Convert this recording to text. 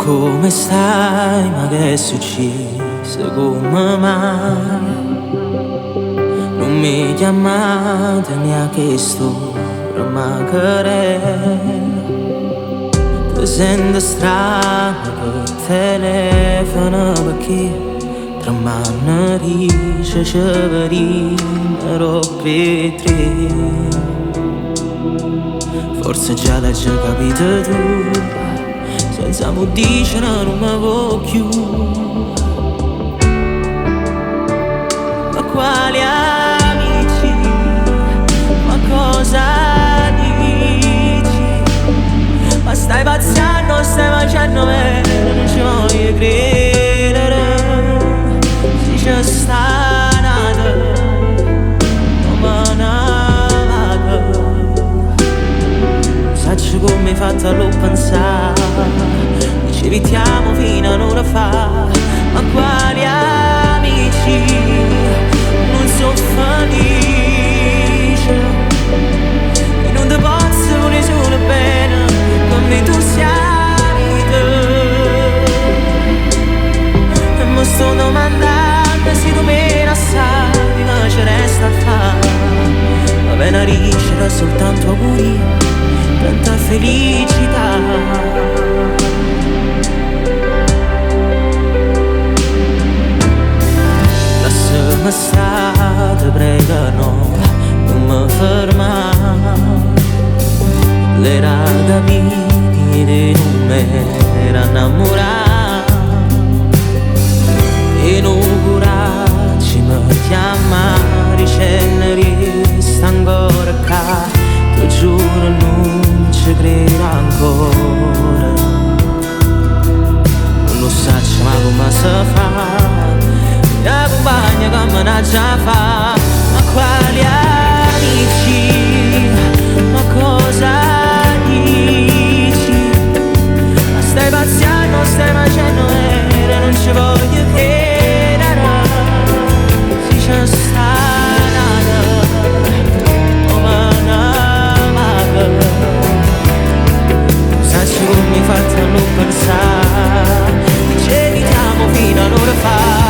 Come stai? Ma che è successo? Come mai? Non mi chiamate neanche sto per mancare. Ti sento strano che telefono perché tra mano dice ci vedremo per tre. Forse già l'hai già capito tu, senza mo dicere non mi vuoi più. Ma quali amici? Ma cosa dici? Ma stai pazzando, stai facendo bene, non ci voglio credere. Se c'è sta nata, non me ne vado. Sacci come hai fatto a lo pensare. Ci evitiamo fino a un'ora fa. Ma quali amici? Non so felice e non ti posso volere solo bene come tu sei te. E mi sto domandando se tu me la sai, ma ci resta a fare. Va bene ricevere soltanto auguri, tanta felicità. Ma state pregano, non mi ferma. Le ragazzine non mi era innamorata e non coraggio mi chiama ricenere sta ancora qua. Ti giuro non ci credo ancora. Non lo so ma come si fa, la compagna come non già fa. Ma quali amici? Ma cosa dici? Ma stai pazziando, stai facendo bene, non ci voglio credere. Se c'è sta nata, come una maga. Sacci come mi fate a non pensare, ci evitiamo fino a un'ora fa.